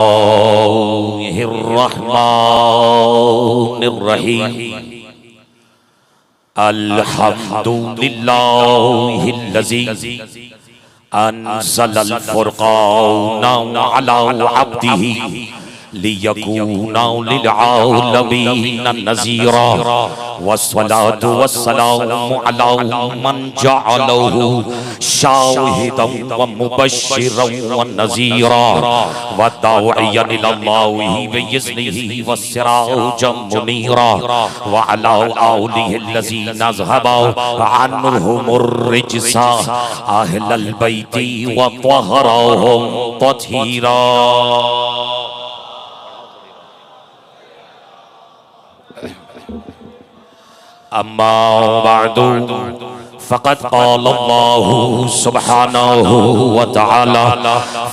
Bismillahirrahmanirrahim. Alhamdulillahillazi anzalal furqana ala abdihi liyakuna lil alamina nazira wassalatu wassalamu ala man ja'alahu shahidan wa mubashiran wa nazira wa da'iyan ila Allahi bi iznihi wa sirajan munira wa ala alihi allazina azhaba anhumur rijsa ahlal bayti wa tahharahum tathira. अम्मा बादु फ़क़त क़ालल्लाहु सुब्हानहु व तआला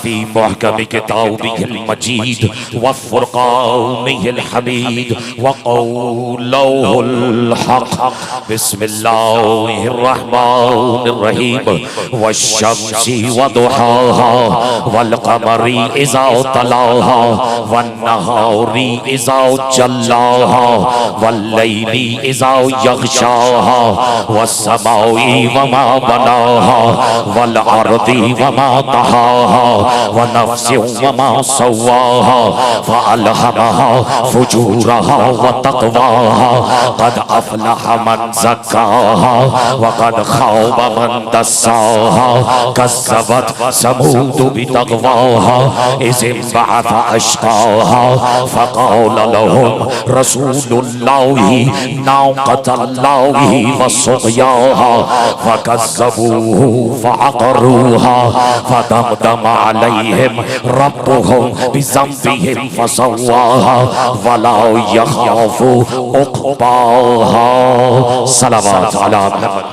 फ़ी मुहकम किताबिहिल मजीद व फ़ुरक़ानिहिल हमीद व क़ौलुहुल हक़। बिस्मिल्लाहिर्रहमानिर्रहीम वश्शम्सि व दुहाहा वल क़मरि इज़ा तलाहा one नहारि इज़ा जल्लाहा वल लैलि इज़ा यग़शाहा वस्समाई वमा बनाहा वल अर्दी वमा तहाहा व नफ्सिन वमा सव्वाहा फ़अल्हमहा फुजूरहा व तक़वाहा क़द अफ़लहा मन ज़क्काहा व क़द ख़ाब मन दस्साहा कज़्ज़बत समूद बितग़वाहा इज़ इंबअथ अश्क़ाहा फ़क़ाल लहुम रसूलुल्लाहि नाक़तल्लाहि व सुक़याहा फ़कज़्ज़बूहु फ़अक़रूहा फ़दमदम अलैहिम रब्बुहुम बिज़ंबिहिम फ़सव्वाहा वला यख़ाफ़ु उक़बाहा। सलावत अला मुहम्मद।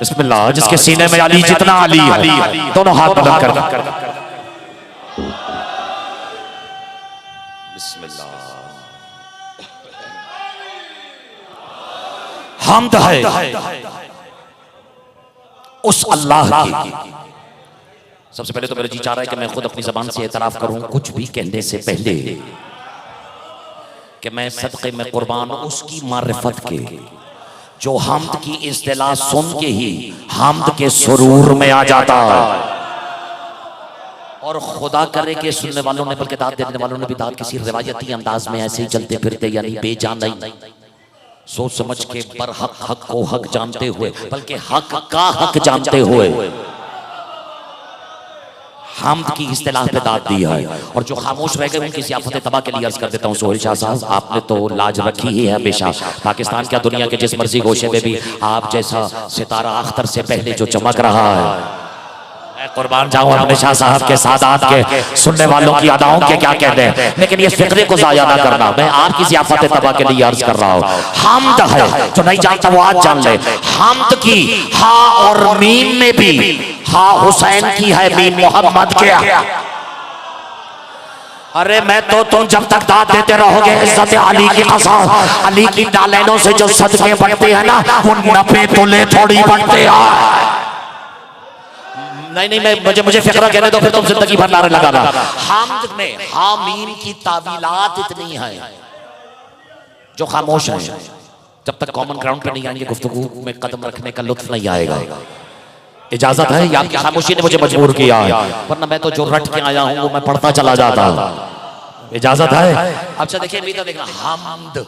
बिस्मिल्लाह। जिसके सीने में अली जितना अली है दोनों हाथ बुलंद कर। बिस्मिल्लाह। हम्द है उस अल्लाह की। सबसे पहले तो मेरा जी चाह रहा है कि मैं खुद अपनी ज़बान से एतराफ़ करूं कुछ भी कहने से पहले कि मैं सदक़े में कुर्बान उसकी मारिफत के जो हम्द की इस्तिलाह सुन के ही हम्द के सुरूर में आ जाता है। और खुदा करे कि सुनने वालों ने बल्कि दाद देने वालों ने भी दाद किसी रिवायती अंदाज में ऐसे ही चलते फिरते यानी बेजान नहीं सोच समझ के बरहक हक को हक जानते हुए बल्कि हक का हक जानते हुए हम्द की इस्तिलाह पे दाद दी है। और जो खामोश रह गए उनकी सियाफत तबाह के लिए अर्ज कर देता हूँ सोहेल शाह साहब, आपने तो लाज रखी ही है हमेशा। पाकिस्तान क्या दुनिया के जिस मर्जी गोशे में भी आप जैसा सितारा अख्तर से पहले जो चमक रहा है, मैं कुर्बान जाऊं हमेशा साहब के सादात के सुनने वालों की अदाओं के क्या कहते हैं, लेकिन ये फिक्रे को जाया ना करना। मैं आपकी सियाफत तबाह के लिए अर्ज कर रहा हूँ। हम्द है जो नहीं जानता वो आज जान ले। हम्द की हा और मीम में भी हा हुसैन की है मीम मोहम्मद के। अरे मैं तो तुम जब तक दाद देते रहोगे इज्जत अली की कसम, अली की नालैनों से जो सदके बढ़ते हैं ना वो 90 तोले थोड़ी बढ़ते हैं। नहीं मैं मुझे फिक्र कहने दो, फिर तुम जिंदगी भर नारे लगाना। हम्द में हामीन की तावीलात इतनी है जो खामोश है। जब तक कॉमन ग्राउंड पे नहीं आएंगे गुफ्तगू में कदम रखने का लुत्फ नहीं आएगा। इजाजत है या आपकी खामोशी ने मुझे मजबूर किया है, वरना मैं तो जो रट के आया हूं वो मैं पढ़ता चला जाता। इजाजत है। अच्छा देखिए देखना हम्द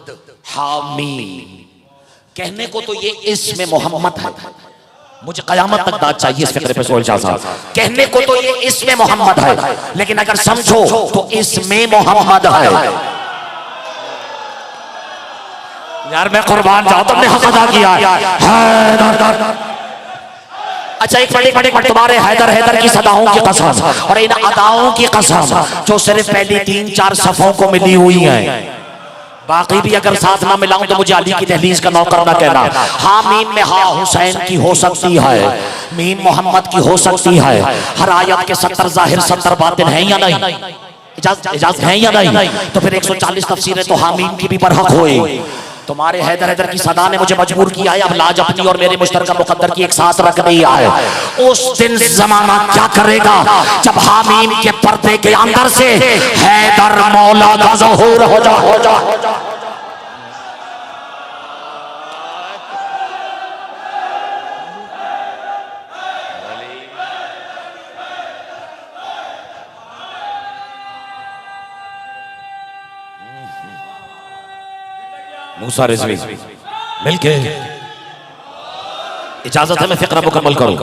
हामीन कहने को तो ये इसमें मोहम्मद है। मुझे कयामत तक दाद चाहिए इस फिक्रे पे सोहेल शाह साहब। कहने को तो ये इसमें मोहम्मद है, लेकिन अगर समझो तो इसमें मोहम्मद है। यार मैं कुर्बान जाऊं, तुमने हक अदा किया है। अच्छा एक मिनट तुम्हारे हैदर हैदर की सदाओं की कसम और इन अदाओं की कसम जो सिर्फ पहली 3-4 सफों को मिली हुई है, बाकी भी अगर साथ ना मिलाऊं तो मुझे अली की दहलीज का नौकर ना कहना। हाँ मीम में हाँ हुसैन की हो सकती है, मीम मोहम्मद की हो सकती है। हर आयत के 70 जाहिर 70 बातिन हैं या नहीं? इजाजत है या नहीं? तो फिर 140 तफसीरें तो हाँ मीम की भी बरहक हुई। तुम्हारे हैदर हैदर की सदा ने मुझे मजबूर किया है, अब लाज अपनी और मेरे मुश्तरका मुकद्दर की एक साथ रख दिया है। उस दिन जमाना क्या करेगा जब हामीम के पर्दे के अंदर से हैदर मौला का ज़हूर हो जा। मूसा रिजवी मिलके इजाजत है मैं फिक्र मुकम्मल करूं?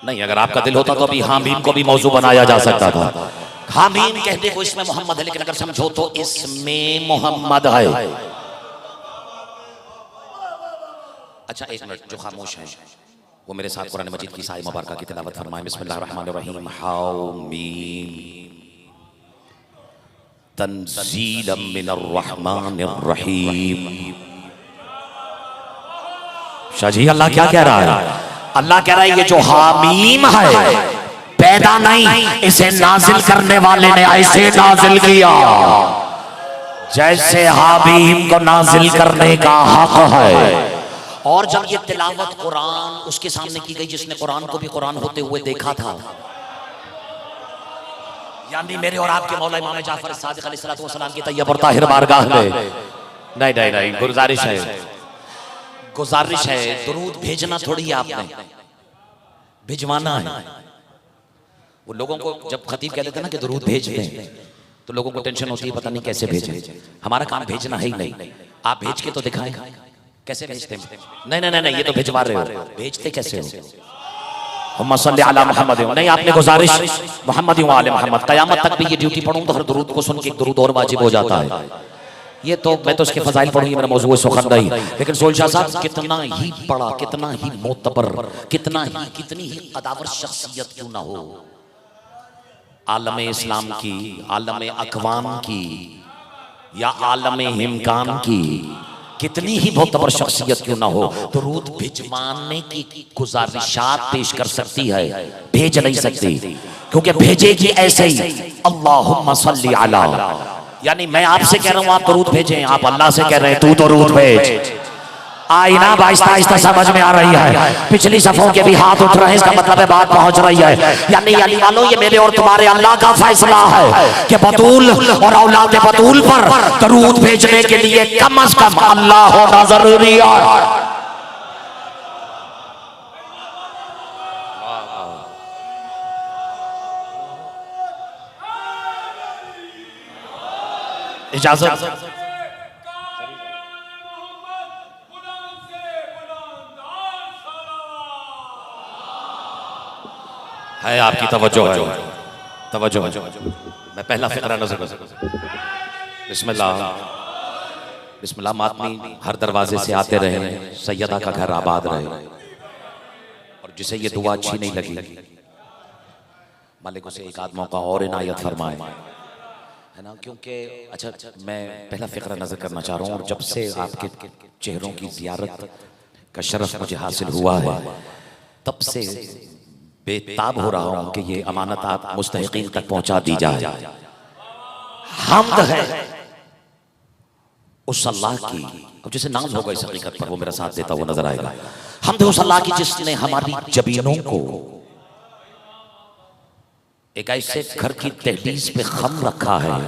नहीं, अगर आपका दिल होता तो अभी हामीम को भी मौजू बनाया जा सकता था। हामीम कहने को इसमें मोहम्मद है, लेकिन अगर समझो तो इसमें मोहम्मद है। अच्छा एक मिनट, जो खामोश है वो मेरे साथ कुरान मजीद की साई मुबारक की तिलावत फरमाएं। बिस्मिल्लाहिर्रहमानिर्रहीम। हामीम तंज़ीलम मिनर्रहमानिर्रहीम। शाहजी अल्लाह क्या कह रहा है? अल्लाह कह रहा है ये जो हामीम है पैदा नहीं, इसे नाजिल करने वाले ने ऐसे नाजिल किया जैसे हामीम को नाजिल करने का हक है। और जब ये तिलावत कुरान उसके सामने की गई जिसने कुरान को भी कुरान होते हुए देखा था, यानी मेरे और आपके मौला इमाम जाफर सादिक अलैहिस्सलातु वस्सलाम की तैयब और ताहिर बारगाह में। नहीं, गुजारिश है, दुरूद भेजना थोड़ी है, आपने भिजवाना है। वो लोगों को जब खतीब कह देते ना कि दुरूद भेज दें तो लोगों को टेंशन होती है, पता नहीं कैसे भेजें। हमारा काम भेजना है ही नहीं, आप भेज के तो दिखाएं कैसे भेजते हैं। नहीं, ये तो भिजवा रहे हो, भेजते कैसे हो? नहीं, आपने गुजारिश मोहम्मद आले मोहम्मद, क़यामत तक भी ये ड्यूटी पढ़ूं तो हर दुरूद को सुन के एक दुरूद और वाजिब हो जाता है। ये तो मैं तो उसके फजाइल पढ़ूंगी, मेरा मौजूद सुखनदाई। लेकिन सोलशाह साहब कितना ही बड़ा, कितना ही मोतबर, कितनी ही कदावर शख्सियत क्यों ना हो, आलम इस्लाम की, आलम अकवाम की या आलम हिमकान की कितनी ही मोतबर शख्सियत क्यों ना हो, दुरूद भिजवाने की गुजारिशात पेश कर सकती है, भेज नहीं सकती, क्योंकि भेजेगी ऐसे ही अल्लाहुम्मा सल्ली अला। यानी मैं आपसे कह रहा हूं आप दुरूद भेजें, आप अल्लाह से कह रहे हैं तू दुरूद भेज। आई ना आहिस्ता आहिस्ता समझ में आ रही है, पिछली सफों के भी हाथ उठ रहे हैं, इसका मतलब है बात पहुंच रही है। यानी अली वालों, ये मेरे और तुम्हारे अल्लाह का फैसला है कि बतूल और औलाद बतूल पर दरूद भेजने के लिए कम से कम अल्लाह होना जरूरी है। इजाजत है, आपकी तवज्जो है, तवज्जो है। मैं पहला फिक्रा नजर कर। बिस्मिल्लाह बिस्मिल्लाह। मातमी हर दरवाजे से आते रहे, सैयदा का घर आबाद रहे, और जिसे ये दुआ अच्छी नहीं लगी मालिक उसे एक आध मौका और इनायत फरमाए, है ना। क्योंकि अच्छा मैं पहला फिक्रा नजर करना चाह रहा हूँ, और जब से आपके चेहरों की जियारत का शरफ मुझे हासिल हुआ है तब से बेताब हो रहा हूं कि ये अमानत आप मुस्तहिकीन तक पहुंचा दी जाए। हम्द है उस अल्लाह की, अब जिसे नाज होगा इस हकीकत पर वो मेरा साथ देता वो नजर आएगा। हम्द है उस अल्लाह की जिसने हमारी जबीनों को एक ऐसे घर की दहलीज पे खम रखा है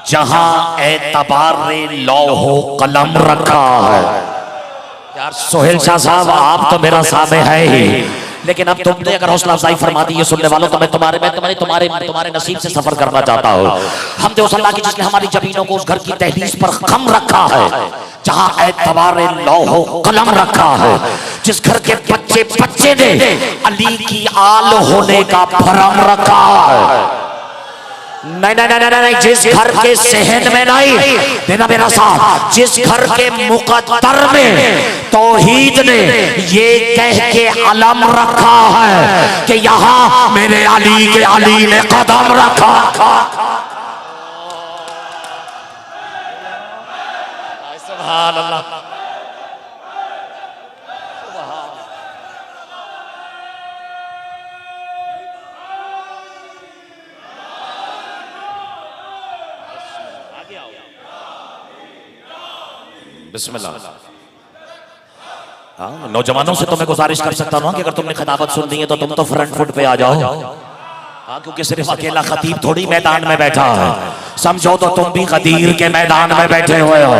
जहां एतबार लौहो कलम रखा है। यार सोहेल शाह साहब, आप तो मेरा सामे है ही, लेकिन अब तुमने अगर हौसला अफजाई फरमा दी है सुनने वालों, तो मैं तुम्हारे नसीब से सफर करना चाहता हूँ। हम तो उस अल्लाह की जिसने हमारी जमीनों को उस घर की दहलीज पर खम रखा है जहाँ एतबार लौहो कलम रखा है, जिस घर के बच्चे बच्चे ने अली की आल होने का भरम रखा है। नहीं, जिस घर के सहन में नहीं देना मेरा साथ, जिस घर के मुकद्दर में तौहीद ने ये कह के अलम रखा है कि यहाँ मेरे अली के अली ने कदम रखा। सुभान अल्लाह। बिस्मिल्लाह। हाँ, नौजवानों से तो मैं गुजारिश कर सकता हूँ कि अगर तुमने खिताबत सुन दी है तो तुम तो फ्रंट फुट पे आ जाओ। हाँ, क्योंकि सिर्फ अकेला खतीब थोड़ी मैदान में बैठा है, समझो तो तुम भी गदीर के मैदान में बैठे हुए हो।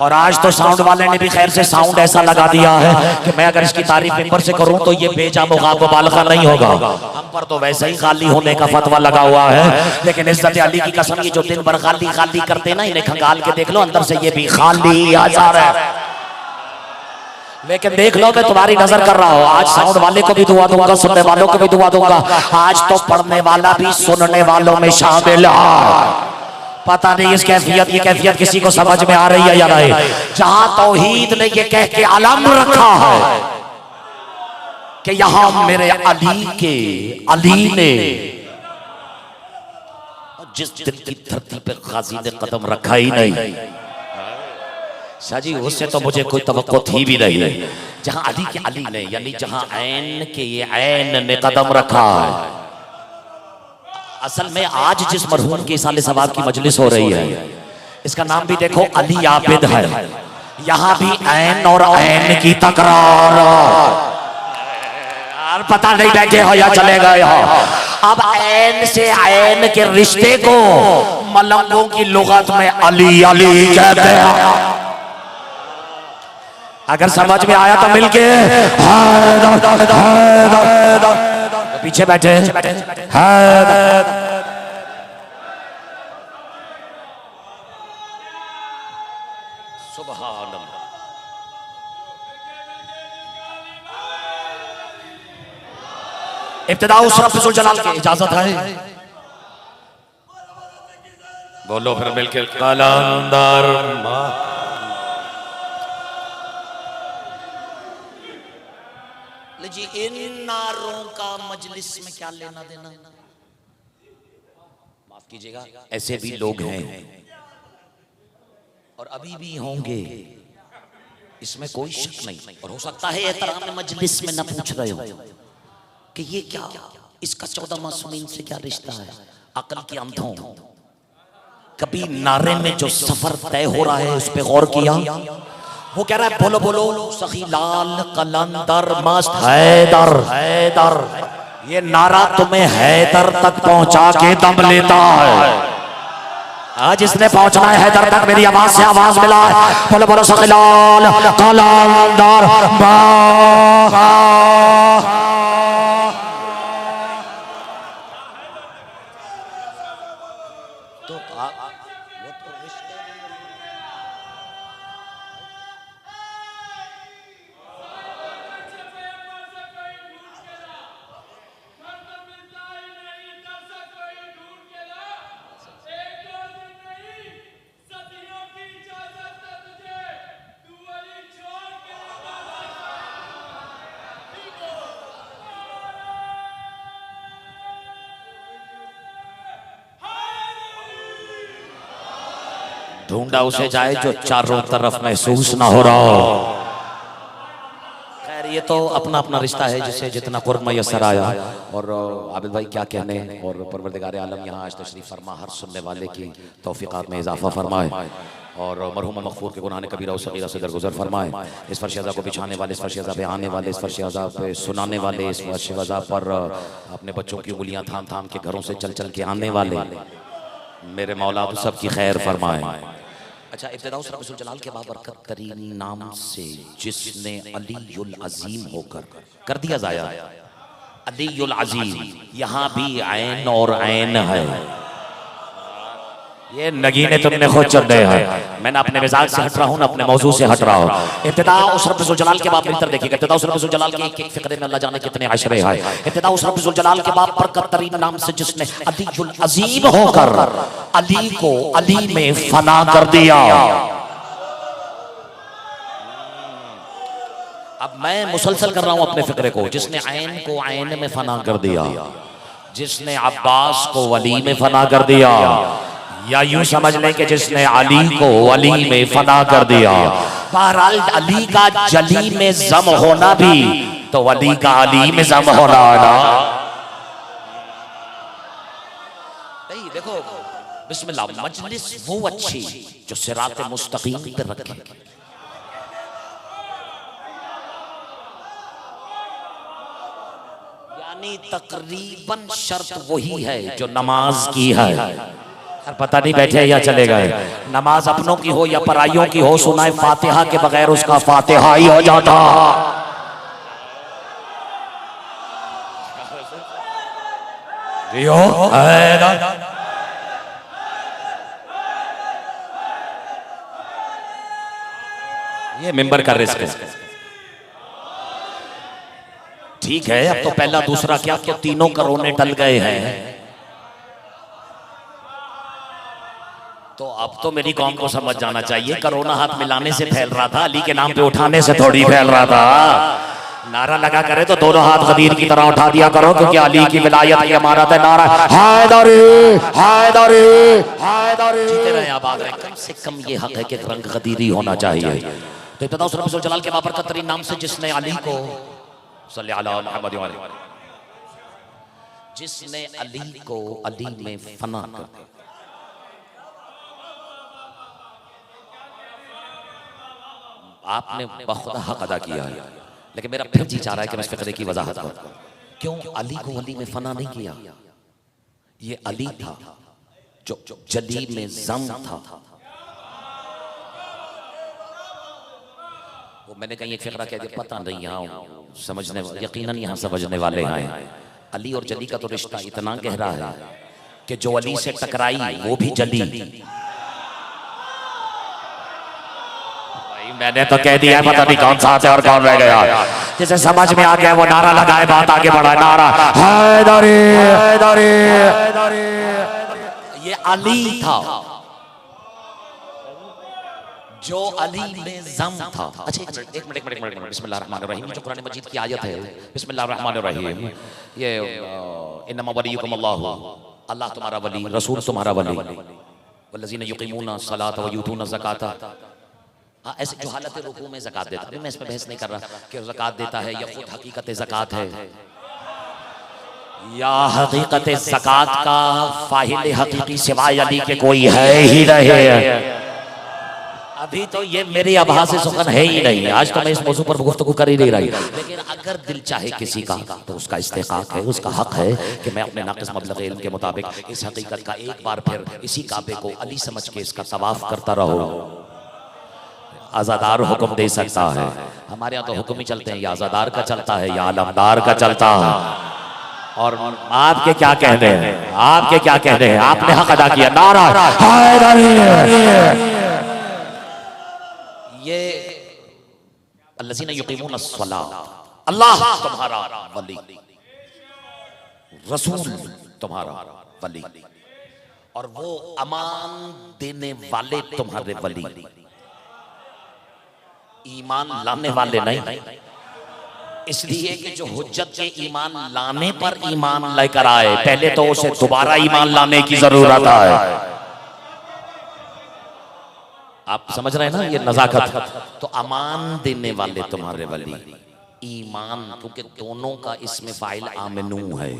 और आज तो साउंड वाले ने भी खैर से साउंड ऐसा लगा दिया है कि मैं अगर इसकी तारीफ पेपर से करूं तो ये बेजा मुबालगा नहीं होगा। हम पर तो वैसे ही खाली होने का फतवा लगा हुआ है, लेकिन इज्जत अली की कसम, ये जो दिन भर खाली खाली करते ना, इन्हें खंगाल के देख लो, अंदर से ये भी खाली आ जा रहा है। लेकिन देख लो, मैं तुम्हारी नजर कर रहा हूँ। आज साउंड वाले को भी दुआ दूंगा, सुनने वालों को भी दुआ दूंगा। आज तो पढ़ने वाला भी सुनने वालों में शामिल है। पता नहीं इस कैफियत की कैफियत किसी को समझ में आ रही है या नहीं। जहां तौहीद ने ये कह के अलम रखा है कि यहां मेरे अली के अली ने, जिस दिन की धरती पे गाजी ने कदम रखा ही नहीं, शाहजी उससे तो मुझे कोई तवक्को थी भी नहीं। जहां अली के अली ने, यानी जहां ऐन के ये ऐन ने कदम रखा है। असल में आज जिस मरहूम की साले सवाब की मजलिस हो रही है, इसका नाम भी देखो अली आबिद है। यहाँ भी ऐन और ऐन की तकरार, और पता नहीं बैठे हो या चले गए हो। अब ऐन से ऐन के रिश्ते को मलंगों की लुगत में अली अली कहते हैं। अगर समझ में आया तो मिलके पीछे बैठे सुभान अल्लाह। इब्तिदा उस रब्बुल जलाल की इजाजत है। बोलो फिर मिलके कलंदर। जी इन नारों का मजलिस में क्या लेना देना। माफ कीजिएगा, ऐसे भी लोग हैं और अभी भी होंगे, इसमें कोई शक नहीं। और हो सकता है एहतराम मजलिस में न पूछ रहे हो कि ये क्या, इसका 14 मासूमीन से क्या रिश्ता है। अकल की अंधों, कभी नारे में जो सफर तय हो रहा है उस पर गौर किया। वो कह रहा है बोलो बोलो सखी लाल कलंदर मस्त हैदर हैदर, ये नारा तुम्हें हैदर तक पहुंचा के दम लेता है। आज इसने पहुंचना है हैदर तक, मेरी आवाज से आवाज मिला है। बोलो बोलो सखी लाल कलंदर ढूंढा उसे जाए जो चारों तरफ महसूस ना हो रहा हो। खैर ये तो अपना अपना रिश्ता है, जिसे जितना कुर्ब मैसर आया। और आबिद भाई क्या कहने, और परवरदिगार आलम यहाँ आज तशरीफ फरमा, हर सुनने वाले की तौफीकात में इजाफा फरमाए और मरहूम मगफूर के गुनाह कबीरा और सगीरा से दरगुजर फरमाए। इस फर्श अज़ा को बिछाने वाले, इस फर्श अज़ा पे आने वाले, इस फर्श अज़ा पे सुनाने वाले, इस फर्श अज़ा पर अपने बच्चों की उंगलियां थाम थाम के घरों से चल चल के आने वाले मेरे मौला सब की खैर फरमाए। अच्छा, इब्तिदा उस रब्बुल जलाल के बाबरकत तरीन नाम से जिसने अलीयुल अजीम होकर कर दिया जाया अलीयुल अजीम, यहाँ भी ऐन और ऐन है। ये नगीने तुमने खुद चुने हैं। मैंने अपने मिजाज से हट रहा हूँ ना, अपने मौजू से हट रहा हूँ। इब्तिदा उस रब्बुल जलाल के बाप भीतर देखिएगा। इब्तिदा उस रब्बुल जलाल के एक फिक्रे में अल्लाह जाने कितने अशरे हैं। इब्तिदा उस रब्बुल जलाल के बाप बरकत तरीन नाम से जिसने अलीयुल अजीम होकर अली को अली में फना कर दिया। अब मैं मुसलसल कर रहा हूँ अपने फिक्रे को। जिसने ऐन को ऐन में फना कर दिया, जिसने अब्बास को वली में फना कर दिया, या यूं समझ लें कि जिसने अली को अली में फना कर दिया। बहरहाल अली का जली में जम होना भी तो अली का अली में जम होना ना। देखो बिस्मिल्लाह, मजलिस वो अच्छी जो सिरात मुस्तकीम पे रखे, यानी तकरीबन शर्त वही है जो नमाज की है। पता नहीं बैठे या चले गए। नमाज अपनों की हो या पराइयों की हो, सुनाए फातिहा के बगैर उसका फातिहा ही हो जाता। ये मेंबर का रिस्क है। ठीक है, अब तो पहला दूसरा क्या, तो तीनों करोने टल गए हैं। तो अब तो मेरी कौम को समझ जाना चाहिए, कोरोना हाथ मिलाने से फैल रहा था, अली के नाम पे उठाने से थोड़ी फैल रहा था। नारा लगा करे तो दोनों हाथ गदीर की तरह उठा दिया करो, क्योंकि अली की विलायत की अमानत है। नारा हैदरी हैदरी हैदरी। जीते रहे आबाद रहे। कम से कम ये हक है कि रंग गदीरी होना चाहिए। तो इब्तिदा उस रब्बुल जलाल के बाबर कतरीन नाम से जिसने अली को सल्ली अला मुहम्मद व अलैहि, जिसने अली को अली में फना कर, आपने बखुदा हक अदा किया है। लेकिन मेरा फिर जी चाह रहा है कि मैं इस फिक्रे की वजाहत करूं। क्यों अली को अली में फना नहीं किया? ये अली था जो जली में जम था। वो मैंने कहीं एक फिक्रा कह दिया, पता नहीं यहाँ समझने, यकीनन यहाँ समझने वाले हैं। अली और जली का तो रिश्ता इतना गहरा है कि जो अली से टकराई वो भी जली। मैंने तो कह दिया, पता नहीं कौन सा है और कौन रह गया। जिसे समझ में आ गया वो नारा लगाए, बात आगे बढ़ा। नारा हैदरी हैदरी हैदरी। ये अली था जो अली में जम था। अच्छा एक मिनट। बिस्मिल्लाहिर्रहमानिर्रहीम, जो कुरान मजीद की आयत है, बिस्मिल्लाहिर्रहमानिर्रहीम। ये इन्नमा वलियुकुम अल्लाह, अल्लाह तुम्हारा वली, रसूल तुम्हारा वली, वल्लज़ीना युक़ीमूना सलात व यूतूना ज़काता। हाँ, ऐसे जो हालत रुकू में ज़कात देता है, मैं इस पर बहस नहीं कर रहा कि ज़कात देता है या खुद हकीकत ज़कात है, या हकीकत ज़कात का फाहिल हकीकी सिवाय अली के कोई है ही नहीं। अभी तो ये मेरी आभास से सुखन है ही नहीं। आज तो मैं इस मौजू पर गुफ्तगू कर ही नहीं रही। लेकिन अगर दिल चाहे किसी का तो उसका इस्तेकाक है, उसका हक है कि मैं अपने नाक़िस मबलग़ इल्म के मुताबिक इस हकीकत का एक बार फिर इसी काबे को अली समझ के इसका तवाफ करता रहो। आज़ादार हुक्म दे सकता है। हमारे यहाँ तो हुक्म ही चलते हैं, या आज़ादार का चलता है या आलमदार का चलता है। और आपके क्या कहने हैं, आपके क्या कहने हैं? आपने हक अदा किया। नारा ये अल्लज़ीना युक़ीमूना अस्सलात, अल्लाह तुम्हारा वली, रसूल तुम्हारा वली, और वो अमान देने वाले तुम्हारे वली। ईमान लाने वाले नहीं, इसलिए कि जो हुज्जत के ईमान लाने पर ईमान लेकर आए, पहले तो उसे दोबारा ईमान लाने की जरूरत है। आप समझ रहे हैं ना ये नजाकत। तो अमान देने वाले तुम्हारे वली, ईमान, क्योंकि दोनों का इसमें फाइल आमिनू है।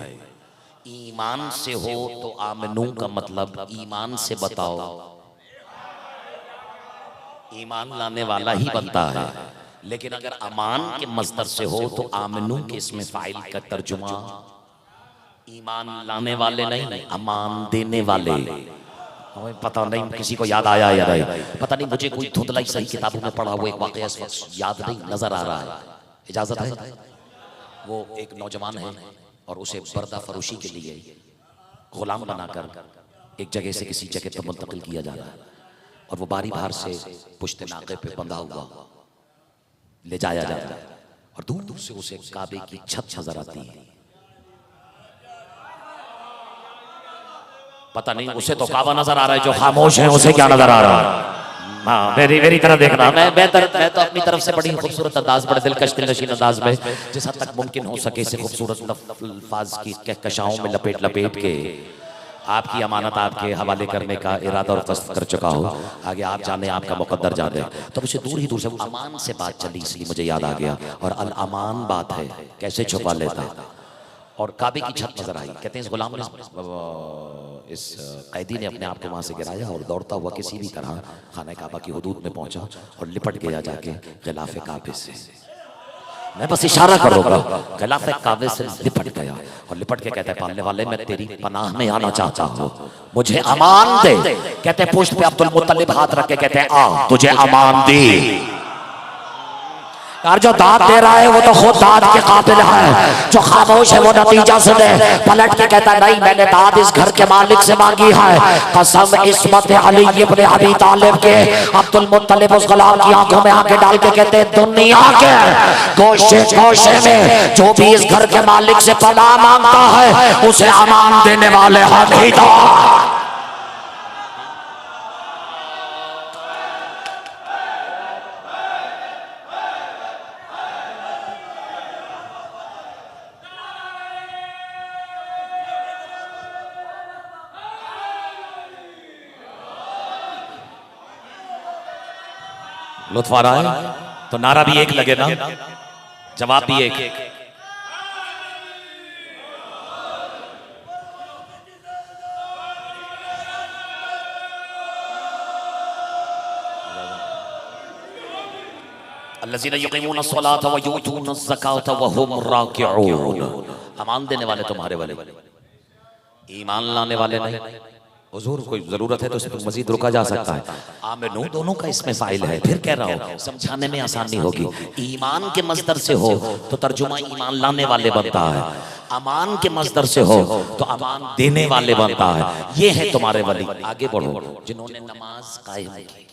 ईमान से हो तो आमिनू का मतलब ईमान से बताओ, ईमान लाने वाला ही बनता है। लेकिन अगर अमान के मस्दर से हो तो आमिनू के इसमें फाइल का तर्जुमा ईमान लाने वाले नहीं, अमान देने वाले। हमें पता नहीं, किसी को याद आया या नहीं, पता नहीं, मुझे कोई धुंधलाई सही किताबों में पढ़ा हुआ एक वाक़या इस वक्त याद नहीं नजर आ रहा है। इजाजत है? वो एक नौजवान है और उसे पर्दा फरोशी के लिए गुलाम बनाकर एक जगह से किसी जगह पर मुंतकिल किया जा रहा है, और वो बारी बाहर से पुश्ते नाके पे बंधा हुआ ले जाया जाता है, और दूर दूर से उसे काबे की छत नजर आती है। पता नहीं, उसे तो काबा नजर आ रहा है, जो खामोश है उसे क्या नजर आ रहा है? हाँ, मेरी तरह देखना। मैं तो अपनी तरफ से बड़ी खूबसूरत अंदाज, बड़े दिलकश दिलनशीन अंदाज में जिस हद तक मुमकिन हो सके इसे खूबसूरत अल्फाज की कहकशाओं में लपेट लपेट के आपकी अमानत आपके हवाले करने का इरादा और कस्द कर चुका हो। आगे आप जाने, आपका मुकद्दर जाने। तो उसे दूर ही दूर से अमान से बात चली, इसलिए मुझे याद आ गया। और अल अमान बात है, कैसे छुपा लेता। और काबे की छत नजर आई। कहते हैं इस गुलाम ने, इस कैदी ने अपने आप को वहां से गिराया और दौड़ता हुआ किसी भी तरह खाना काबा की हुदूद में पहुंचा और लिपट गया जाके गिलाफे काबे से। मैं बस इशारा करूंगा। खिलाफे काबे से लिपट गया और लिपट के कहते हैं पालने वाले मैं तेरी पनाह में आना चाहता हूँ, मुझे अमान दे। कहते हैं पुष्ट पे अब्दुल मुत्तलिब हाथ रख के कहते हैं आ तुझे अमान दी। यार जो दाद दे रहा है वो तो खुद दाद के काबिल है, जो खामोश है वो नतीजा सुने। पलट के कहता नहीं मैंने दाद इस घर के मालिक से मांगी है। कसम इस्मत अली इब्न अबी तालिब के। अब्दुल मुत्तलिब उस गुलाम की आंखों में आंखें डाल के कहते दुनिया के गोशे गोशे में जो भी इस घर के मालिक से पनाह मांगता है उसे अमान देने वाले हमीदा। लुत्फ आ रहा है तो नारा भी एक लगे ना, जवाब भी एक। अल्लज़ीना युक़ीमूना अस्सलाता व यु'तूना ज़काता व हुम राकिऊन। अमान देने वाले तुम्हारे वाले, ईमान लाने वाले नहीं। हुजूर कोई जरूरत है तो इस पर मजीद रुका जा सकता है। आमिनू दोनों का इसमें फाइल है। फिर कह रहा हूँ समझाने में आसानी होगी। ईमान के मस्दर से हो तो तर्जुमा ईमान लाने वाले बनता है, अमान के मस्दर से हो तो अमान देने वाले बनता है। ये है तुम्हारे वली। आगे बढ़ो जिन्होंने नमाज कायम की,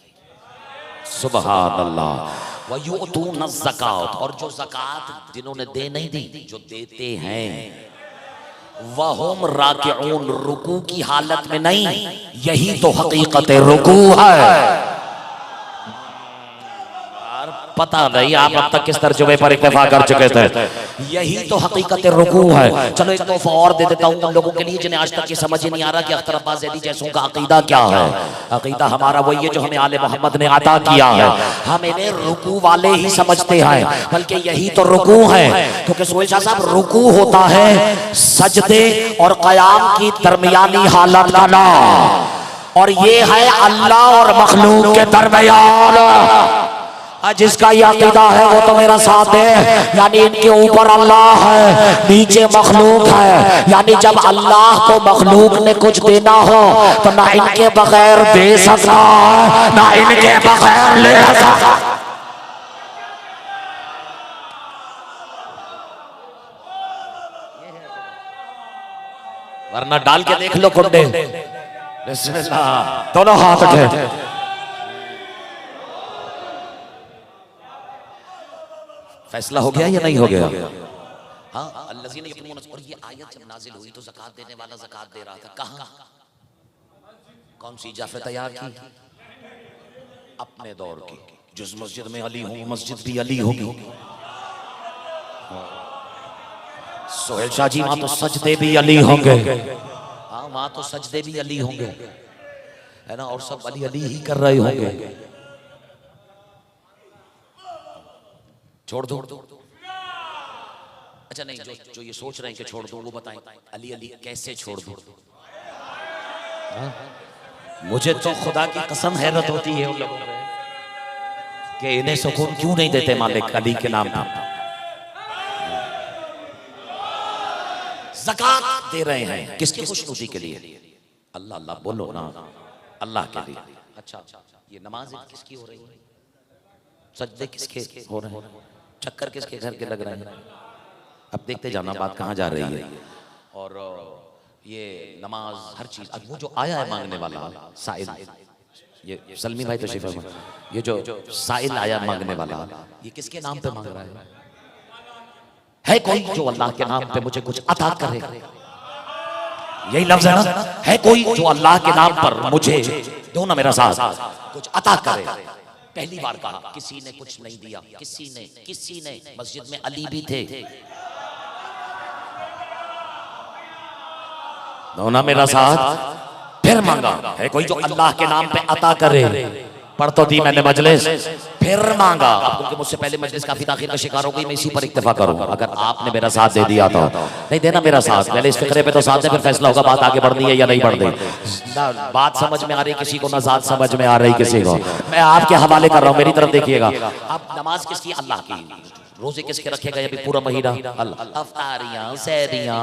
सुबहान अल्लाह। व यु'तूना ज़कात, और जो ज़कात जिन्होंने दे नहीं दी, जो देते हैं। वहुम राकिऊन, रुकू की हालत में नहीं। यही तो हकीकत रुकू है। पता नहीं आप अब तक किस तर्जुमे पर इत्तेफा कर चुके थे। यही तो हकीकत रुकू है। चलो एक तोहफा और दे देता हूँ उन लोगों के लिए जिन्हें आज तक ये समझ ही नहीं आ रहा कि अख्तर अब्बास ज़ैदी जैसों का अकीदा क्या है। अकीदा हमारा वही है जो हमें आले मोहम्मद ने अता किया है। हम इन्हें रुकू वाले ही समझते हैं, बल्कि यही तो रुकू है। क्योंकि सोहेल शाह साहब रुकू होता है सजदे और क़याम की दरमियानी हालत का नाम, और ये है अल्लाह और मखलूक के दरमियान। जिसका ये अकीदा है वो तो मेरा साथ है। यानी इनके ऊपर अल्लाह है, नीचे मखलूक है। यानी जब अल्लाह को मखलूक ने कुछ देना हो तो ना इनके बगैर दे सकता है, ना इनके बगैर ले सकता। वरना डाल के देख लो कुंडे। बिस्मिल्लाह, दोनों हाथ उठे। फैसला हो गया या नहीं हो गया? हाँ, अल्लज़ीना युक़ीमूना, और ये आयत जब नाज़िल हुई तो ज़कात देने वाला ज़कात दे रहा था। कहाँ? कौन सी जाफ़े तैयार की? अपने दौर की। जिस मस्जिद में अली हूँ मस्जिद भी अली होगी। सोहेल शाह जी वहाँ तो सजदे भी अली होंगे। हाँ, वहाँ तो सजदे भी अली होंगे, है ना, और सब अली अली ही कर रहे होंगे। छोड़ दो। अच्छा नहीं, जो ये सोच रहे हैं कि छोड़ दो वो बताएं अली अली कैसे छोड़ दो। मुझे तो खुदा की कसम हैरत होती है उन लोगों पे कि इन्हें सुकून क्यों नहीं देते मालिक अली के नाम पर। ज़कात दे रहे हैं किसकी खुशनुदी के लिए? अल्लाह अल्लाह बोलो ना, अल्लाह के लिए। अच्छा, ये नमाज किसकी हो रही है? सजदे किसके हो रहे हैं? चक्कर किसके घर के लग रहे हैं? अब देखते जाना बात कहाँ जा रही है। और ये नमाज हर चीज, अब वो जो आया है मांगने वाला साइल, ये सलमी भाई तशरीफ फरमा, ये जो साइल आया मांगने वाला, ये किसके नाम पे मांग रहा है कोई जो अल्लाह के नाम पे मुझे कुछ अता करे? यही लफ्ज है ना, है कोई जो अल्लाह के नाम पर मुझे, दो ना मेरा साथ, कुछ अता करे। पहली बार कहा, किसी ने कुछ नहीं दिया, किसी ने मस्जिद में अली भी थे, दोनों मेरा साथ। फिर मांगा, है कोई जो अल्लाह के नाम पे अता करे, पढ़ तो दी मैंने मजलिस, फिर मांगा। अब क्योंकि मुझसे पहले मजलिस काफी ताखीर का शिकार हो गई, मैं इसी पर इक्तफा करूंगा। अगर आपने मेरा साथ दे दिया तो नहीं देना मेरा साथ, पहले इस फिक्रे पे तो साथ दे, फिर फैसला होगा बात आगे बढ़नी है या नहीं बढ़नी। बात समझ में आ रही किसी को, ना साथ समझ में आ रही किसी को। मैं आपके हवाले कर रहा हूँ, मेरी तरफ देखिएगा। अब नमाज किसकी? अल्लाह की। रोजे किसके रखे गए अभी पूरा महीना? अफ्तारियां, सहरियां,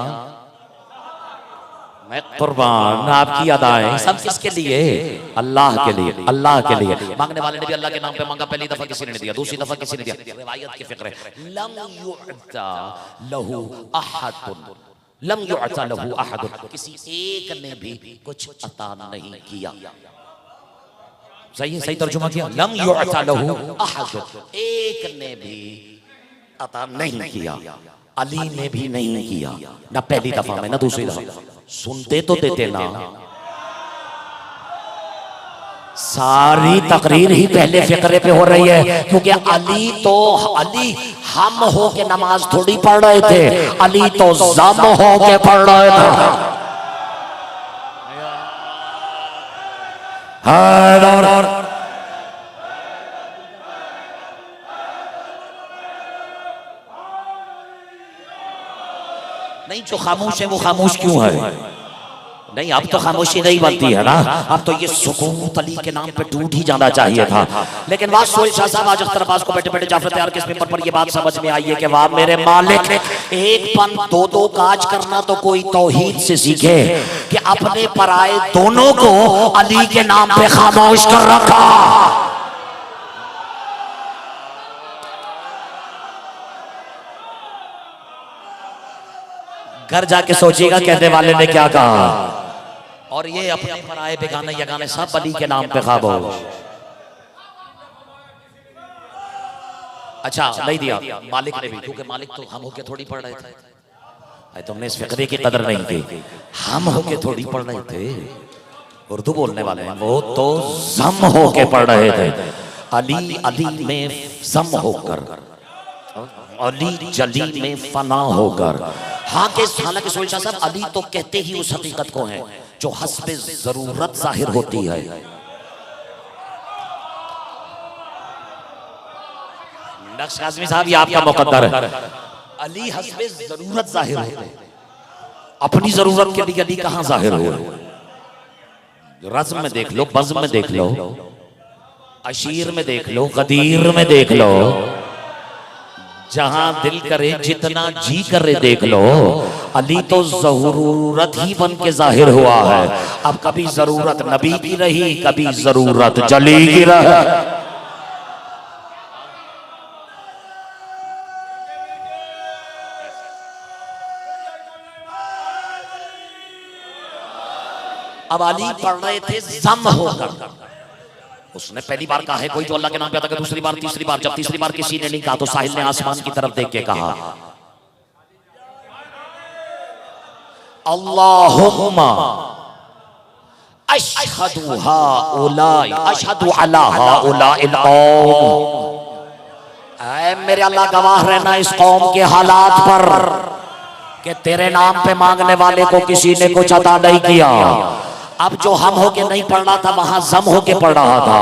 मैं कुर्बान, आपकी अदाएं सब किसके लिए? अल्लाह के लिए, अल्लाह के लिए। मांगने वाले ने भी अल्लाह के नाम पे मांगा, पहली दफा किसी ने दिया, दूसरी दफा किसी ने दिया। रिवायत की फिक्र है, लम युअता लहू अहदुन, लम युअता लहू अहदुन, किसी एक ने भी कुछ अता नहीं किया। सही है, सही तर्जुमा किया, लम युअता लहू अहदुन, एक ने भी अता नहीं किया। अली ने भी नहीं किया, ना पहली दफा में ना दूसरी दफा। सुनते तो देते ना, सारी तकरीर ही पहले फिक्रे पे हो रही है, क्योंकि अली हम हो के नमाज थोड़ी पढ़ रहे थे, अली तो जम हो के पढ़ रहे थे। नहीं, जो खामोश है वो खामोश क्यों है? नहीं, अब तो खामोशी नहीं बनती है ना, अब तो ये सुकूत अली के नाम पे टूट ही जाना चाहिए था। लेकिन वाह सोहेल शाह साहब, आज अख्तर अब्बास को बैठे बैठे जाफर तैयार के पेपर पर ये बात समझ में आई है कि वाह मेरे मालिक, एक पन दो दो काज करना तो कोई तौहीद से सीखे कि अपने पराए दोनों को अली के नाम पे खामोश कर रखा। घर जाके सोचिएगा कहने वाले ने क्या कहा। और ये अपने पराए बेगाने यगाने सब अली के नाम पे खामोश। अच्छा नहीं दिया मालिक ने भी, क्योंकि मालिक तो हम होके थोड़ी पढ़ रहे थे। तुमने इस फिक्रे की कदर नहीं की, हम होके थोड़ी पढ़ रहे थे। उर्दू बोलने वाले हैं, वो तो जम होके पढ़ रहे थे। अली अली में जम होकर, अली जली में फना होकर। हाँ के हालांकि सोहेल शाह साहब अली तो कहते ही उस हकीकत को है जो हस्बे जरूरत जाहिर होती है। नक्श काज़मी साहब, ये आपका मुकद्दर है। अली हस्बे जरूरत जाहिर होते हैं, अपनी जरूरत के लिए अली कहां जाहिर हो? रज़्म में देख लो, बज़्म में देख लो, अशीर में देख लो, गदीर में देख लो, जहां दिल करे जितना जी करे देख लो। अली तो जरूरत ही बन के जाहिर हुआ है। अब कभी जरूरत नबी की रही, कभी जरूरत जली की रही। अब अली पढ़ रहे थे जम होकर। उसने पहली बार कहा है कोई जो अल्लाह के नाम पे आता है, दूसरी बार, तीसरी बार। जब तीसरी बार किसी ने नहीं कहा तो साहिल ने आसमान की तरफ देख के कहा, अल्लाहुम्मा अशहदु हाउलाई अशहदु अला हाउलाइल कौम। ऐ मेरे अल्लाह गवाह रहना इस कौम के हालात पर कि तेरे नाम पे मांगने वाले को किसी ने कुछ अता नहीं किया। अब जो हम होके नहीं पढ़ रहा था, वहां जम होके पढ़ रहा था।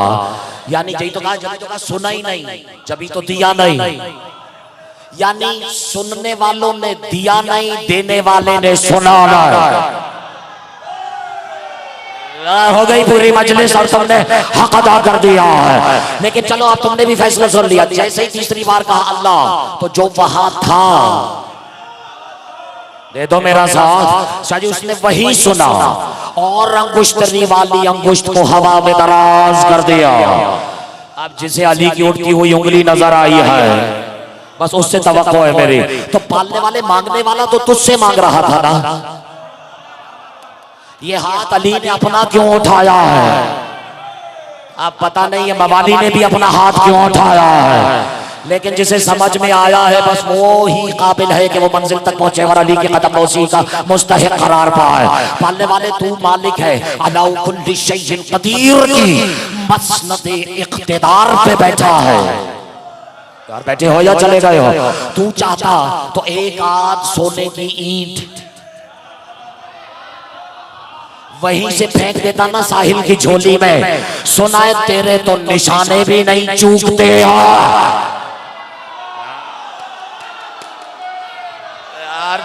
यानी जब तो कहा सुना ही नहीं, जब तो दिया नहीं। यानी सुनने वालों ने दिया नहीं, देने वाले ने सुना नहीं। हो गई पूरी मजलिस और तुमने हक अदा कर दिया है। लेकिन चलो अब तुमने भी फैसला सुन लिया। जैसे ही तीसरी बार कहा अल्लाह, तो जो वहां था दे दो मेरा साथ, शायद उसने वही सुना और अंगुश्तनी वाली अंगुश्त को हवा में दराज कर दिया। अब जिसे अली की उठती हुई उंगली नजर आई है, बस उससे तवक्को है मेरी। तो पालने वाले मांगने वाला तो तुझसे मांग रहा था ना। ये हाथ अली ने अपना क्यों उठाया है? अब पता नहीं है मवाली ने भी अपना हाथ क्यों उठाया है। लेकिन जिसे समझ में आया है बस वो ही काबिल है कि वो मंजिल तक पहुंचे और अली के कदम नौसी का मुस्तहिक करार पाए। पालने वाले तू मालिक है, अला कुल्ली शैइन कदीर की मसनदे इख्तिदार पे बैठा है। यार बैठे हो या चले गए हो? तू चाहता तो एक आध सोने की ईंट वहीं से फेंक देता ना साहिल की झोली में। सुनाए तेरे तो निशाने भी नहीं चूकते।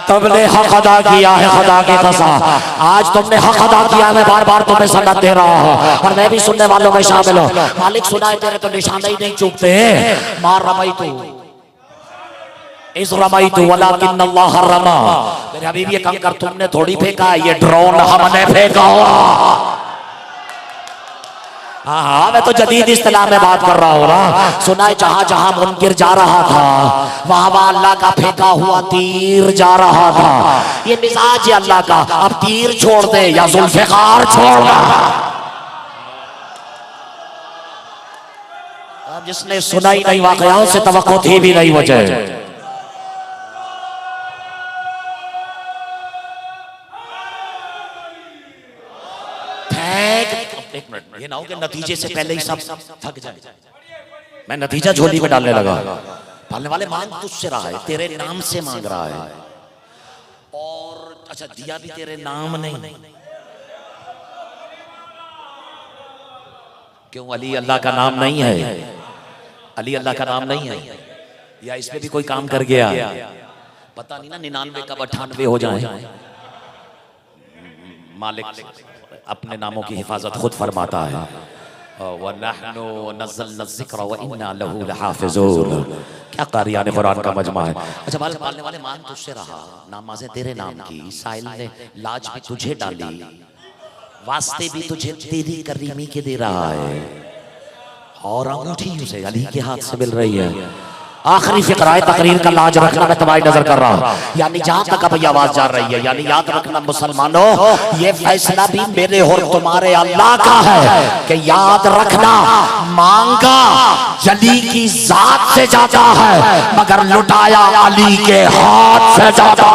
तुमने हक अदा किया है खुदा की कसम। आज तुमने हक अदा किया, मैं बार बार तुम्हें सनत दे रहा हूँ और मैं भी सुनने वालों में शामिल हूँ। मालिक सुना है तेरे तो निशाने ही नहीं चूकते। मार रमाई तू इस रमाइतु वलाकिन अल्लाह रमा। मेरे हबीब ये कंकर तुमने थोड़ी फेंका, ये ड्रोन हमने फेंका हुआ। हाँ, मैं तो जदीद इस्तिलाह में बात कर रहा हूँ ना। सुना है जहां जहां मुनकिर जा रहा था वहां वहां अल्लाह का फेंका हुआ तीर जा रहा था। ये मिजाज है अल्लाह का, अब तीर छोड़ दे या जुल्फिकार छोड़ दे। अब जिसने सुना ही नहीं वाकयाओं से तवक्को थी भी नहीं वजह। एक मिनट, ये ना हो कि नतीजे से पहले ही सब थक जाए। मैं नतीजा झोली में डालने लगा। पालने वाले मांग तुझसे रहा है, तेरे नाम से मांग रहा है। और अच्छा दिया भी तेरे नाम नहीं। क्यों? अली अल्लाह का नाम नहीं है? अली अल्लाह का नाम नहीं है? या इसमें भी कोई काम कर गया? पता नहीं ना 99 कब 98 हो जाए। मालिक अपने नामों की हिफाजत खुद फरमाता है। वनहनु नज़्ज़लना ज़िक्र व इन्ना लहू लहाफ़िज़ून। क्या कारियाने कुरान का मजमा है। अच्छा, पालने वाले मान तुझसे रहा, नामाज़ें तेरे नाम की, साइल ने लाज भी तुझे डाली, वास्ते भी तुझे तेरी करीमी के दे रहा है, और अंगूठी उसे अली के हाथ से मिल रही है। आखिरी फिक्रा है तकरीर का, लाज रखना, मैं तुम्हारी नजर कर रहा हूं। यानी जहां तक अब आवाज जा रही है, यानी याद रखना मुसलमानों, ये फैसला भी मेरे और तुम्हारे अल्लाह का है कि याद रखना मांगा जली की जात से जाता है मगर लुटाया अली के हाथ से जाता।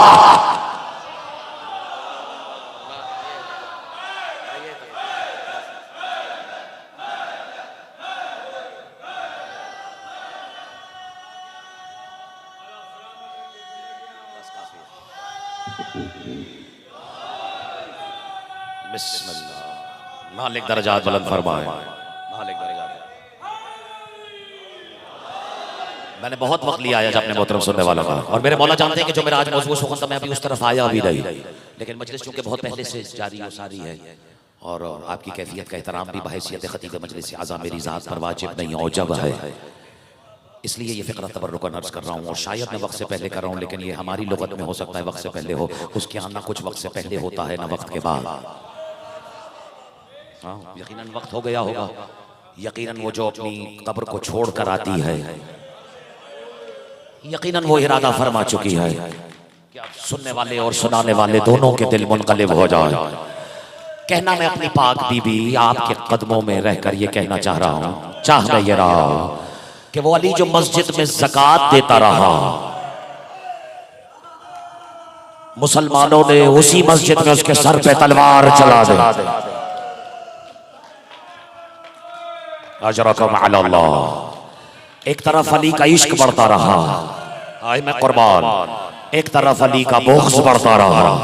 बिस्मिल्लाह। मालिक दरजात बुलंद फरमाए। मालिक दरजात। मैंने बहुत वक्त लिया आज अपने मोहतरम सुनने वालों का, और मेरे मौला जानते हैं कि जो मेरा आज मौजूद सुखन था मैं अभी उस तरफ आया भी नहीं, लेकिन मजलिस चूंकि बहुत पहले से जारी और सारी है और आपकी कैफियत का एहतराम भी बहैसियत खतीब मजलिस आज़ा मेरी ज़ात पर वाजिब नहीं औजब है, इसलिए ये फ़िक्रा तबर्रुकन अर्ज़ कर रहा हूँ। और शायद मैं वक्त से पहले कर रहा हूँ, लेकिन ये हमारी लुगत में हो सकता है वक्त से पहले हो, उसके यहाँ ना कुछ वक्त से पहले होता है ना वक्त के बाद। हाँ, यकीनन वक्त हो गया होगा। यकीनन वो जो अपनी कब्र को छोड़ कर आती है, यकीनन वो इरादा फरमा चुकी है कि अब सुनने वाले और सुनाने वाले दोनों के दिल मुनक़लिब हो जाए। कहना मैं अपनी पाक बीबी आपके कदमों में रहकर ये कहना चाह रहा हूँ, चाह मैं ये रहा हूँ कि वो अली जो मस्जिद में ज़कात देता रहा, मुसलमानों ने उसी मस्जिद में उसके सर पे तलवार चला दी। अजरकुम अल्लाह। एक तरफ अली का इश्क बढ़ता रहा, आए मैं कुर्बान, एक तरफ अली का बुग़्ज़ बढ़ता रहा।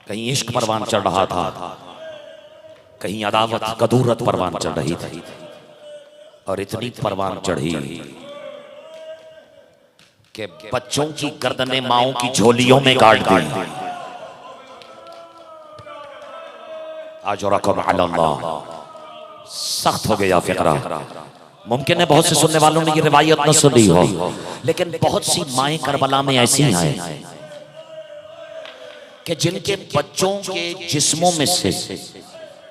कहीं इश्क परवान चढ़ रहा था, कहीं अदावत कदूरत परवान चढ़ रही थी, और इतनी परवान चढ़ी कि बच्चों की गर्दनें माओं की झोलियों में काट दी। अजरकुम अल्लाह। सख्त हो गया फिक्रा। मुमकिन है बहुत से सुनने वालों ने ये रिवायत न सुनी हो, लेकिन बहुत सी माएं करबला में ऐसी हैं कि जिनके बच्चों के जिस्मों में से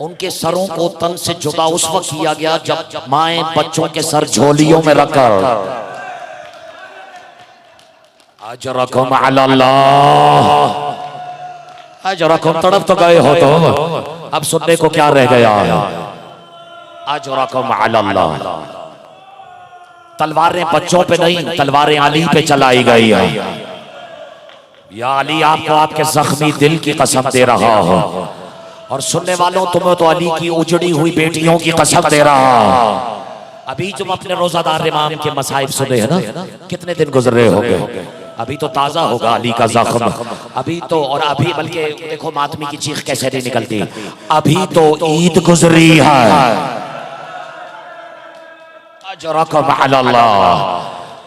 उनके सरों को तन से जुदा उस वक्त किया गया जब माएं बच्चों के सर झोलियों में रखकर अजरकुम अल्लाह। अजरकुम तड़प तो गए हो, तो अब सुनने को क्या रह गया है। अजरकुम अल्लाह। तलवारें बच्चों पे नहीं, तलवारें अली पे चलाई गई है। या अली आपको आपके जख्मी दिल की कसम दे रहा हो, और सुनने वालों तुम्हें तो अली की उजड़ी हुई बेटियों की कसम दे रहा। अभी तुम अपने रोजादार इमाम के मसाइब सुने हैं ना, कितने दिन गुजरे होंगे, अभी तो ताजा होगा अली का जख्म। अभी तो, और अभी बल्कि देखो मातमी की चीख कैसे नहीं निकलती, अभी तो ईद गुजरी है। अजरकुम अल्लाह।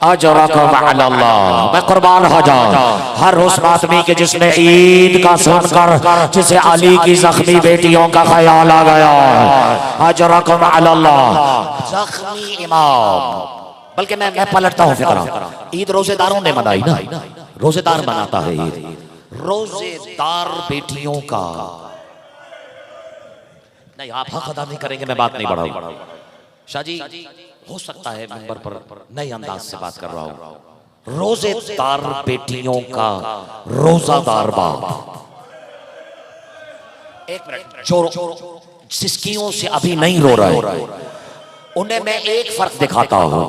अजरकुम अल्लाह। मैं कुर्बान हो जाऊं हर उस आदमी के जिसने ईद का सुनकर जिसे अली की जख्मी बेटियों का ख्याल आ गया। अजरकुम अल्लाह। जख्मी इमाम बल्कि मैं पलटता हूं फिक्रा। ईद रोजेदारों ने मनाई ना, रोजेदार मनाता है ईद, रोजेदार बेटियों का। नहीं आप हक अदा नहीं करेंगे, मैं बात नहीं बढ़ाऊं। शाह जी हो सकता है मिंबर पर नए अंदाज से बात कर रहा हूं। रोजेदार बेटियों का रोजादार बाप। एक मिनट, जो सिस्कियों से अभी नहीं रो रहे उन्हें मैं एक फर्क दिखाता हूं,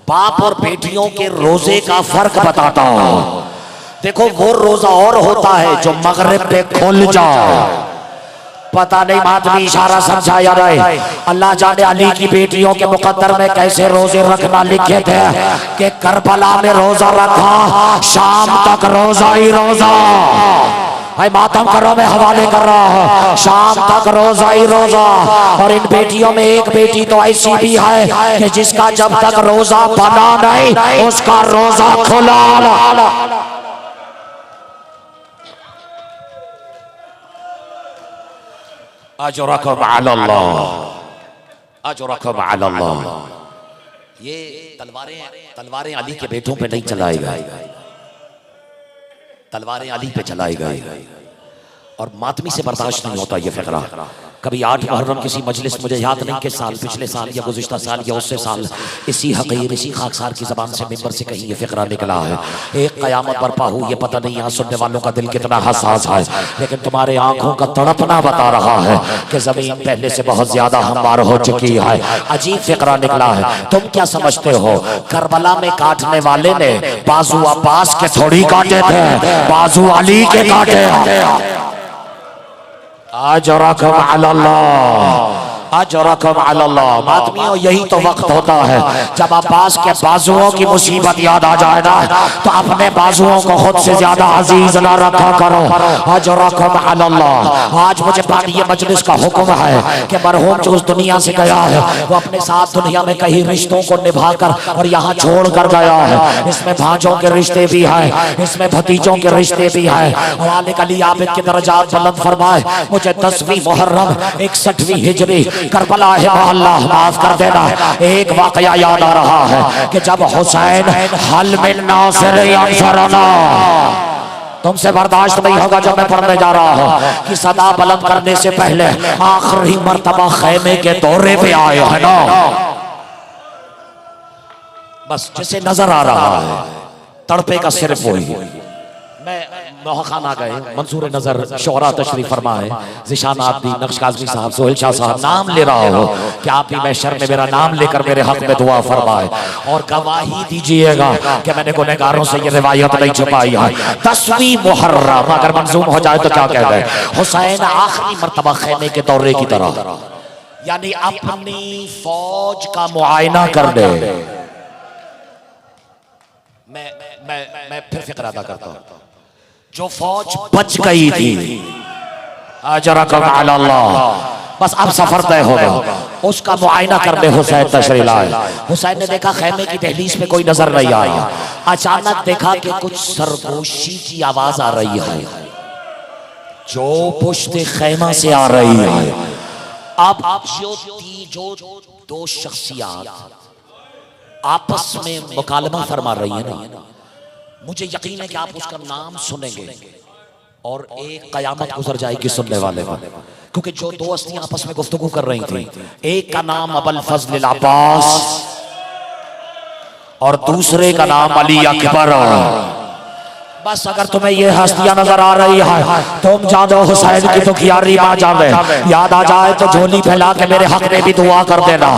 बाप और बेटियों के रोजे का फर्क बताता हूं। देखो वो रोजा और होता है जो मगरिब पे खुल जाए। पता नहीं मातमी इशारा समझा या नहीं, अल्लाह जाने अली की बेटियों के मुकद्दर में कैसे रोजे रखना लिखे थे कि करबला में रोजा रखा, शाम तक रोजा ही रोजा। भाई मातम करो, मैं हवाले कर रहा हूँ, शाम तक रोजा ही रोजा। और इन बेटियों में एक बेटी तो ऐसी भी है कि जिसका जब तक रोजा बना नहीं उसका रोजा खुला। अजरकुम अल्लाह, अजरकुम अल्लाह। ये तलवारें अली के बेटों पे नहीं चलाई गई, तलवारें अली पे चलाई गई। और मातमी से बर्दाश्त नहीं होता ये फिक्रा। कभी 8 मुहर्रम किसी मजलिस, मुझे याद नहीं कि साल, पिछले साल या गुज़िश्ता साल या उससे साल, इसी हकीर इसी खाकसार की ज़बान से मिंबर से कहीं ये फिक्रा निकला है। एक क़यामत बर्पा हुई, ये पता नहीं यहाँ सुनने वालों का दिल कितना हसास है, लेकिन तुम्हारे आंखों का तड़पना बता रहा है कि ज़मीन पहले से बहुत ज़्यादा हमवार हो चुकी है। अजीब फिक्रा निकला है। तुम क्या समझते हो करबला में काटने वाले ने बाजू अब्बास के थोड़ी काटे थे, बाजू अली के काटे। अजरकुम अल्लाह, अजरकुम अल्लाह। मातमियों यही तो वक्त होता है जब अब्बास के बाजुओं की मुसीबत याद आ जाए ना, तो अपने बाजुओं को खुद से ज्यादा अजीज ना रखा करो। अजरकुम अल्लाह। आज मुझे ये मजलिस का हुक्म है कि मरहूम जो उस दुनिया से गया है वो अपने साथ दुनिया में कई रिश्तों को निभाकर और यहाँ छोड़ कर गया है। इसमें भांजों के रिश्ते भी हैं, इसमें भतीजों के रिश्ते भी हैं। वाले अली आबिद के दर्जात बुलंद फरमाए। मुझे 10वीं मुहर्रम 61वीं हिजरी करबला है मोहल्ला, माफ कर देना, एक वाकया याद आ रहा है कि जब हुसैन हल में नासिर अंसरना, तुमसे बर्दाश्त नहीं होगा जब मैं पढ़ने जा रहा हूँ कि सदा बुलंद करने से पहले आखिरी मर्तबा खैमे के दौरे पे आए है ना। बस जिसे नजर आ रहा है तड़पे का सिर्फ वही। मैं खाना गए, मंसूर नजर शोहरा तशरीफ फरमाए, ज़िशान आबदी, नक्श काज़मी साहब, सोहेल शाह साहब, नाम ले रहा हो कि आप ही महशर में मेरा नाम लेकर मेरे हक में दुआ फरमाए और गवाही दीजिएगा कि मैंने गुनहगारों से ये रिवायत नहीं छुपाई है। 10वीं मुहर्रम अगर मंजूम हो जाए तो क्या कह गए, हुसैन आखिरी मर्तबा खैमे के दौरे की तरह, यानी अपनी फौज का मुआयना कर दे। मैं फिर फिक्र अदा करता हूँ, जो फौज बच गई थी, अजरकुम अल्लाह, बस अब सफर तय होगा, उसका मुआयना करने हुसैन तशरीफ लाए। हुसैन ने देखा खैमे की दहलीज में कोई नजर नहीं आया। अचानक देखा कि कुछ सरगोशी की आवाज आ रही है जो पुश्ते खैमा से आ रही है। अब जो दो शख्सियत आपस में मुकालमा फरमा रही है ना, मुझे यकीन है कि आप उसका नाम सुनेंगे और एक कयामत गुजर जाएगी सुनने वाले को, क्योंकि जो दो हस्तियां आपस में गुफ्तगू कर रही थी, एक का नाम अबुल फजल अब्बास और दूसरे का नाम अली अकबर। बस अगर तुम्हें ये हस्तियां नजर आ रही है, तुम जानो हुसैन की तो खियारी आ जावे, याद आ जाए तो झोली फैला के मेरे हक में भी दुआ कर देना।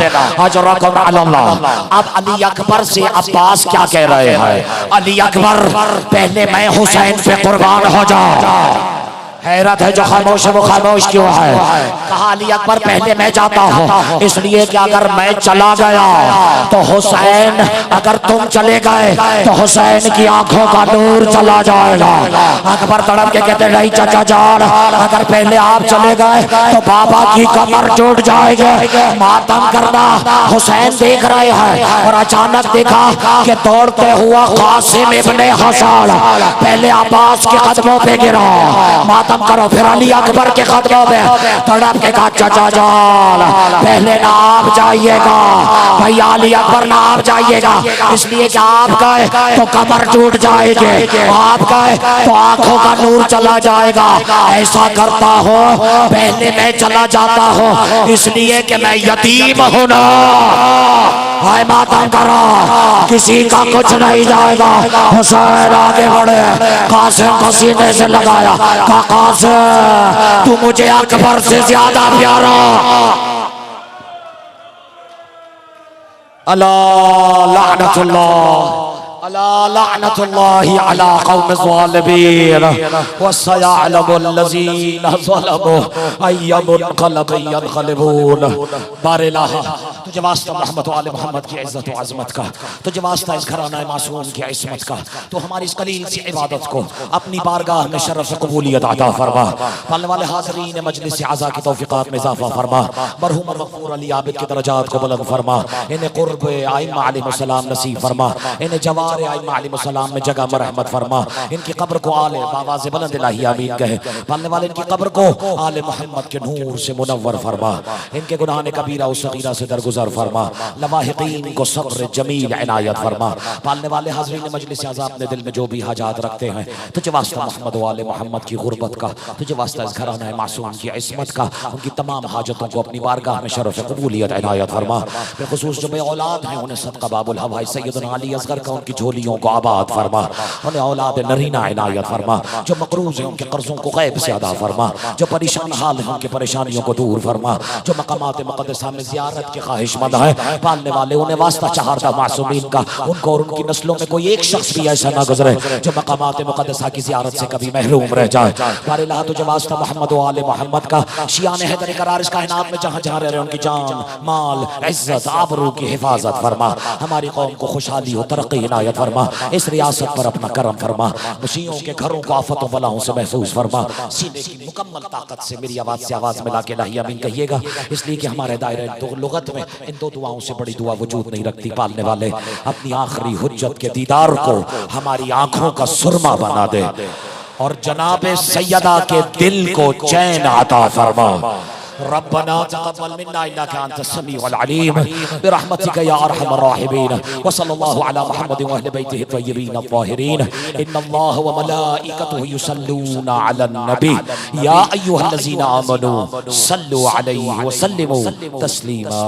अजरकुम अल्लाह। अब अली अकबर से अब्बास क्या कह रहे हैं, अली अकबर पहले मैं हुसैन पे कुर्बान हो जाऊं। हैरत है जो खामोश है वो खामोश क्यों है। कहा अली अकबर पहले मैं जाता हूँ, इसलिए कि अगर मैं चला गया तो हुसैन, अगर तुम चले गए तो हुसैन की आंखों का नूर चला जाएगा। अकबर तड़प के कहते नहीं चाचा जान, अगर पहले आप चले गए तो बाबा की कमर टूट जाएगी। मातम करना हुसैन देख रहे हैं और अचानक देखा कि दौड़ते हुआ कासिम इब्ने हसन पहले अब्बास के कदमों पे गिरा। मातम करो। फिर अली अकबर के कदमों में तड़प के कहा चाचा जान पहले ना आप जाइएगा भैया, अली अकबर ना आप जाइएगा, इसलिए कि आप गए तो कमर टूट जाएगी, आप गए तो आंखों का नूर चला जाएगा। ऐसा करता हो पहले मैं चला जाता हूँ, इसलिए कि मैं यतीम हूं ना। हाय मातम करो, किसी का कुछ नहीं जाएगा। हुसैन आगे बढ़े, कासिम को सीने से लगाया, कहा कासिम तू मुझे अकबर से ज्यादा प्यारा। अल्लाह लानतुल्लाह अला लानतुल्लाहि अला कौम ज़ालिमीन वसयअलमुल लज़ीना ज़लमू अय्युमुनक़लबिन यनक़लिबून। बारिलाह तुझे वास्ता मोहम्मद व आले मोहम्मद की इज्जत व अज़मत का, तुझे वास्ता इस घराना मासूम की इस्मत का, तो हमारी इस कलील सी इबादत को अपनी बारगाह में शरफ कबूलियत अता फरमा। पढ़ने वाले हाज़रीन मजलिस आज़ा की तौफ़ीक़ात में इज़ाफ़ा फरमा। मरहूम मग़फ़ूर अली आबिद की दरजात को बुलंद फरमा। इन्हें क़ुर्ब आइम्मा अलैहिस्सलाम नसीब फरमा। इन्हें जवार आइम्मा अलैहिस्सलाम में जगह रहमत फरमा। इनकी कब्र को आले बावाज़ बुलंद इलाही आमीन कहे। पढ़ने वाले इनकी कब्र को आले मोहम्मद के नूर से मुनव्वर फरमा। इनके गुनाह कबीरा और सगीरा से दरगुजर फरमा। लवाहिकीन को सब्र जमील इनायत फरमा। पालने वाले हाज़रीन मजलिस आज़ा अपने दिल में जो भी हाजात रखते हैं, तुझे वास्ता मोहम्मद व आले मोहम्मद की गुरबत का, तुझे वास्ता इस घराना मासूम की इस्मत का, उनकी तमाम हाजतों को अपनी बारगाह में शरफ कबूलियत इनायत फरमा। बेखुसूस जो बे औलाद हैं उन्हें सदका बाबुल हवाई सैयदना अली असगर का उनकी झोलियों को आबाद फरमा। उन्हें औलाद नरीना इनायत फरमा। जो मकरूज हैं उनके कर्जों को गैब से अदा फरमा। जो परेशान हाल हैं उनकी परेशानियों को दूर फरमा। जो मकामात मुक़द्दसा में ज़ियारत के ख्वाहिशमंद हैं, पालने वाले उन्हें वास्ता चाहता मासूमीन का, उनको और उनकी नस्लों में कोई एक शख्स भी ऐसा ना गुजरे जो मकामात मुक़द्दसा की ज़ियारत से कभी महरूम रह जाए। बारिल्लाह तुझे वास्ता मोहम्मद व आले मोहम्मद का, शियान हैदर करार इस कायनात में जहाँ जहाँ रह रहे उनकी जान माल इज्जत आबरू की हिफाजत फरमा। हमारी कौम को खुशहाली हो तरक्की इनायत फरमा। इस रियासत पर अपना करम फरमा। मुशीयों के घरों को आफतों बलाओं से महफूज फरमा। सीने की मुकम्मल ताकत से मेरी आवाज़ से आवाज़ मिला के लाही अमीन कहिएगा, इसलिए कि हमारे दायरे लुगत में इन दो दुआओं से बड़ी दुआ वजूद नहीं रखती। पालने वाले अपनी आखिरी हुज्जत के दीदार को हमारी आंखों का सुरमा बना दे और जनाबे सैयदा के दिल को चैन अता फरमा। रब्बना तक़ब्बल मिन्ना इन्नका अंतस समीउल अलीम बिरहमतिका या अरहमर राहिमीन व सल्लल्लाहु अला मुहम्मद व अहलि बैतिहि त्वय्यबीन अत्ताहिरीन। इन्नल्लाह व मलाइकतहु युसल्लूना अलन नबी या अय्युहल्लज़ीना आमनू सल्लु अलैहि व सल्लिमू तस्लीमा।